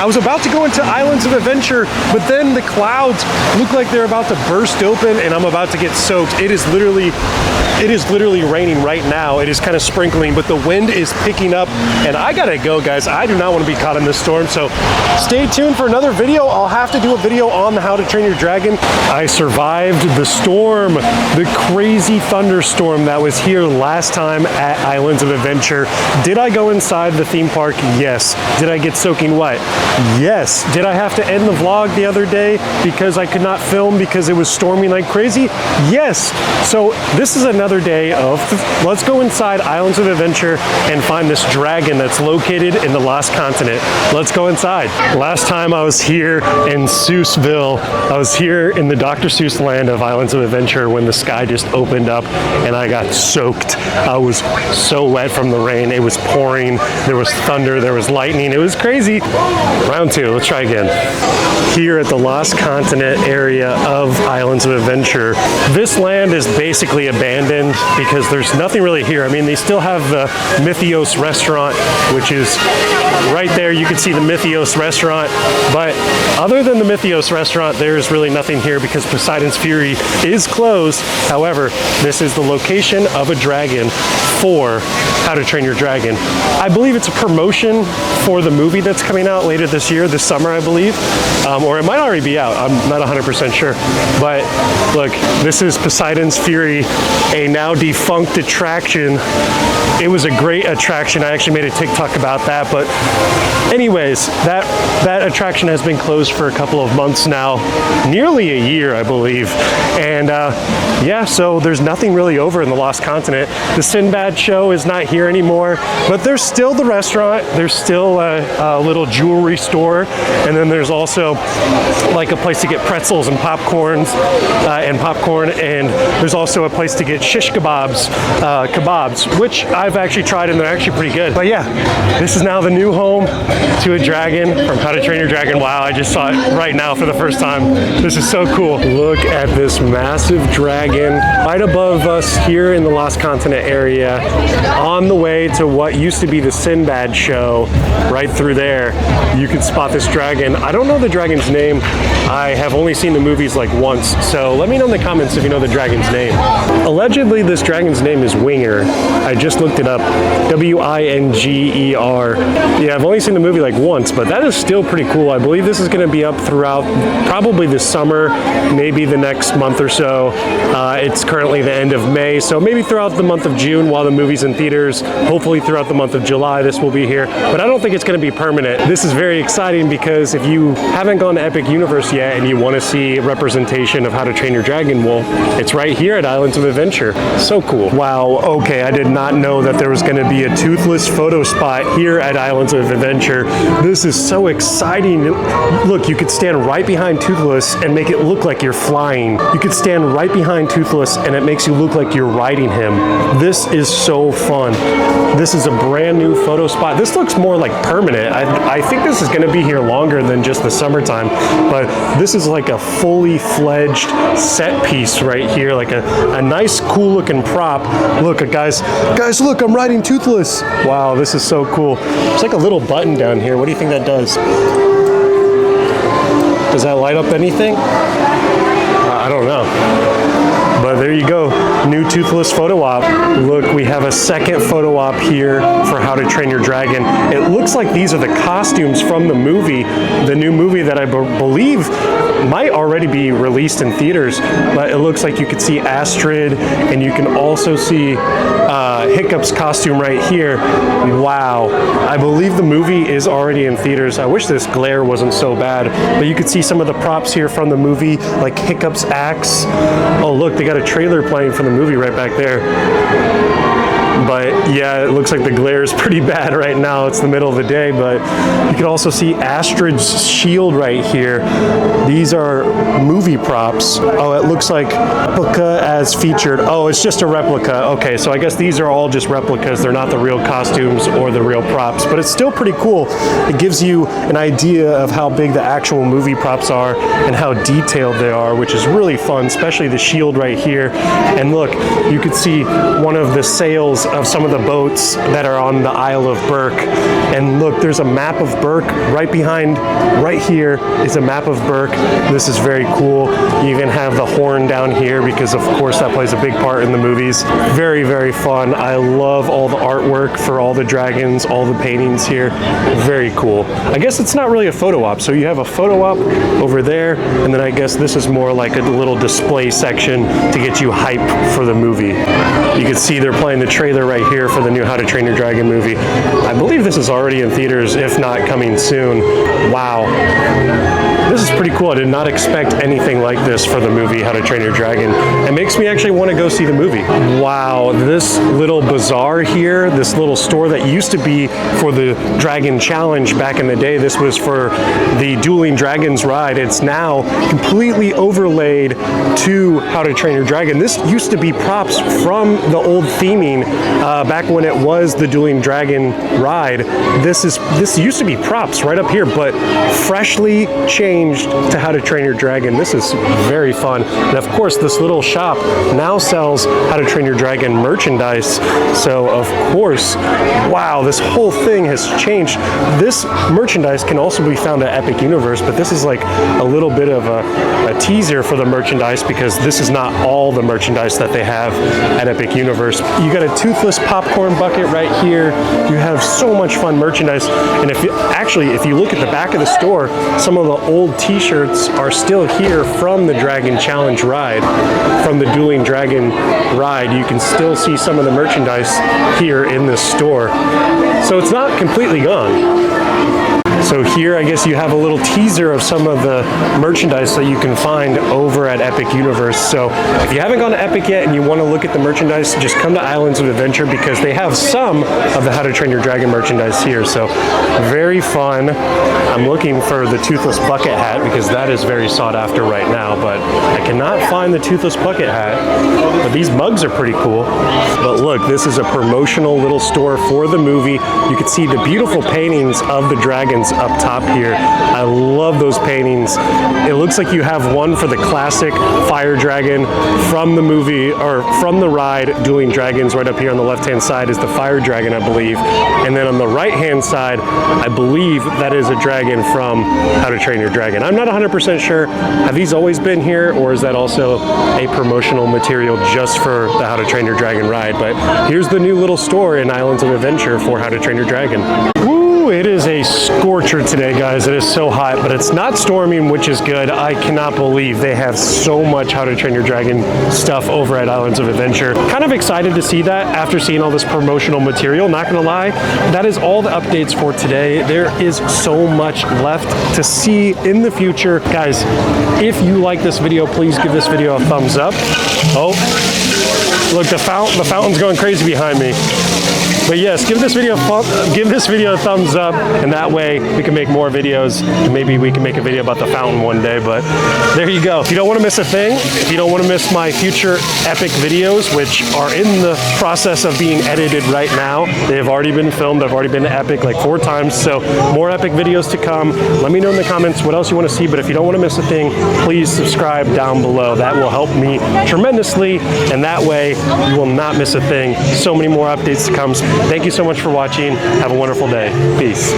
I was about to go into Islands of Adventure, but then the clouds look like they're about to burst open and I'm about to get soaked. It is literally raining right now. It is kind of sprinkling, but the wind is picking up and I gotta go, guys. I do not want to be caught in this storm, so stay tuned for another video. I'll have to do a video on How to Train Your Dragon. I survived the storm, the crazy thunderstorm that was here last time at Islands of Adventure. Did I go inside the theme park? Yes. Did I get soaking wet? Yes. Did I have to end the vlog the other day because I could not film because it was storming like crazy? Yes. So this is another day of let's go inside Islands of Adventure and find this dragon that's located in the Lost Continent. Let's go inside. Last time I was here in Seussville, I was here in the Dr. Seuss land of Islands of Adventure when the sky just opened up and I got soaked. I was so wet from the rain. It was pouring. There was thunder. There was lightning. It was crazy. Round two, let's try again. Here at the Lost Continent area of Islands of Adventure, this land is basically abandoned because there's nothing really here. I mean, they still have the Mythios restaurant, which is right there. You can see the Mythios restaurant, but other than the Mythios restaurant, there's really nothing here because Poseidon's Fury is closed. However, this is the location of a dragon for How to Train Your Dragon. I believe it's a promotion for the movie that's coming out later this year, this summer, I believe. Or it might already be out. I'm not 100% sure. But look, this is Poseidon's Fury, a now defunct attraction. It was a great attraction. I actually made a TikTok about that. But anyways, that attraction has been closed for a couple of months now, nearly a year, I believe. And yeah, so there's nothing really over in the Lost Continent. The Sinbad show is not here anymore, but there's still the restaurant. There's still a little jewelry store. And then there's also like a place to get pretzels and popcorn. And there's also a place to get shish kebabs, which I've actually tried and they're actually pretty good. But yeah, this is now the new home to a dragon from How to Train Your Dragon. Wow, I just saw it right now for the first time. This is so cool. Look at this massive dragon right above us here in the Lost Continent area on the way to what used to be the Sinbad show. Right through there, you can spot this dragon. I don't know the dragon's name. I have only seen the movies like once, so let me know in the comments if you know the dragon's name. Allegedly, this dragon's name is Winger. I just looked it up. W-I-N-G-E-R. Yeah, I've only seen the movie like once, but that is still pretty cool. I believe this is going to be up throughout probably this summer, maybe the next month or so. It's currently the end of May, so maybe throughout the month of June while the movie's in theaters. Hopefully throughout the month of July, this will be here, but I don't think it's going to be permanent. This is very exciting because if you haven't gone to Epic Universe yet and you want to see a representation of How to Train Your Dragon, well, it's right here at Islands of Adventure. So cool. Wow, okay, I did not know that there was going to be a Toothless photo spot here at Islands of Adventure. This is so exciting. Look, you could stand right behind Toothless and make it look like you're flying. You could stand right behind Toothless and it makes you look like you're riding him. This is so fun. This is a brand new photo spot. This looks more like permanent. I think this is going to be here longer than just the summertime, but this is like a fully fledged set piece right here, like a nice cool looking prop. Look, guys, look, I'm riding Toothless. Wow, this is so cool. There's like a little button down here. What do you think that does? Does that light up anything? I don't know. But there you go, new Toothless photo op. Look, we have a second photo op here for How to Train Your Dragon. It looks like these are the costumes from the movie, the new movie that I believe might already be released in theaters, but it looks like you could see Astrid and you can also see Hiccup's costume right here. Wow, I believe the movie is already in theaters. I wish this glare wasn't so bad, but you could see some of the props here from the movie, like Hiccup's axe. Oh look, they got a trailer playing from the movie right back there. But yeah, it looks like the glare is pretty bad right now. It's the middle of the day, but you can also see Astrid's shield right here. These are movie props. Oh, it looks like replica as featured. Oh, it's just a replica. Okay, so I guess these are all just replicas. They're not the real costumes or the real props, but it's still pretty cool. It gives you an idea of how big the actual movie props are and how detailed they are, which is really fun, especially the shield right here. And look, you could see one of the sails of some of the boats that are on the Isle of Berk. And look, there's a map of Berk right behind, right here is a map of Berk. This is very cool. You even have the horn down here because of course that plays a big part in the movies. Very, very fun. I love all the artwork for all the dragons, all the paintings here. Very cool. I guess it's not really a photo op. So you have a photo op over there, and then I guess this is more like a little display section to get you hype for the movie. You can see they're playing the trailer right here for the new How to Train Your Dragon movie. I believe this is already in theaters, if not coming soon. Wow. This is pretty cool. I did not expect anything like this for the movie How to Train Your Dragon. It makes me actually want to go see the movie. Wow, this little bazaar here, this little store that used to be for the Dragon Challenge back in the day. This was for the Dueling Dragons ride. It's now completely overlaid to How to Train Your Dragon. This used to be props from the old theming back when it was the Dueling Dragon ride. This used to be props right up here, but freshly changed to How to Train Your Dragon. This is very fun. And of course, this little shop now sells How to Train Your Dragon merchandise. So of course, wow, this whole thing has changed. This merchandise can also be found at Epic Universe, but this is like a little bit of a teaser for the merchandise because this is not all the merchandise that they have at Epic Universe. You got a Toothless popcorn bucket right here. You have so much fun merchandise. And if you look at the back of the store, some of the old t-shirts are still here from the Dragon Challenge ride, from the Dueling Dragon ride. You can still see some of the merchandise here in this store. So it's not completely gone. So here, I guess you have a little teaser of some of the merchandise that you can find over at Epic Universe. So if you haven't gone to Epic yet and you want to look at the merchandise, just come to Islands of Adventure because they have some of the How to Train Your Dragon merchandise here. So very fun. I'm looking for the Toothless bucket hat because that is very sought after right now, but I cannot find the Toothless bucket hat. But these mugs are pretty cool. But look, this is a promotional little store for the movie. You can see the beautiful paintings of the dragons up top here. I love those paintings. It looks like you have one for the classic fire dragon from the movie, or from the ride Dueling Dragons. Right up here on the left hand side is the fire dragon, I believe, and then on the right hand side I believe that is a dragon from How to Train Your Dragon. I'm not 100% sure. Have these always been here, or is that also a promotional material just for the How to Train Your Dragon ride? But here's the new little store in Islands of Adventure for How to Train Your Dragon. It is a scorcher today, guys. It is so hot, but it's not storming, which is good. I cannot believe they have so much How to Train Your Dragon stuff over at Islands of Adventure. Kind of excited to see that after seeing all this promotional material. Not gonna lie, that is all the updates for today. There is so much left to see in the future. Guys, if you like this video, please give this video a thumbs up. Oh, look, the fountain's going crazy behind me. But yes, give this video a thumbs up, and that way we can make more videos. And maybe we can make a video about the fountain one day, but there you go. If you don't want to miss a thing, if you don't want to miss my future epic videos, which are in the process of being edited right now, they have already been filmed. I've already been to Epic like 4 times, so more epic videos to come. Let me know in the comments what else you want to see, but if you don't want to miss a thing, please subscribe down below. That will help me tremendously, and that way you will not miss a thing. So many more updates to come. Thank you so much for watching. Have a wonderful day. Peace.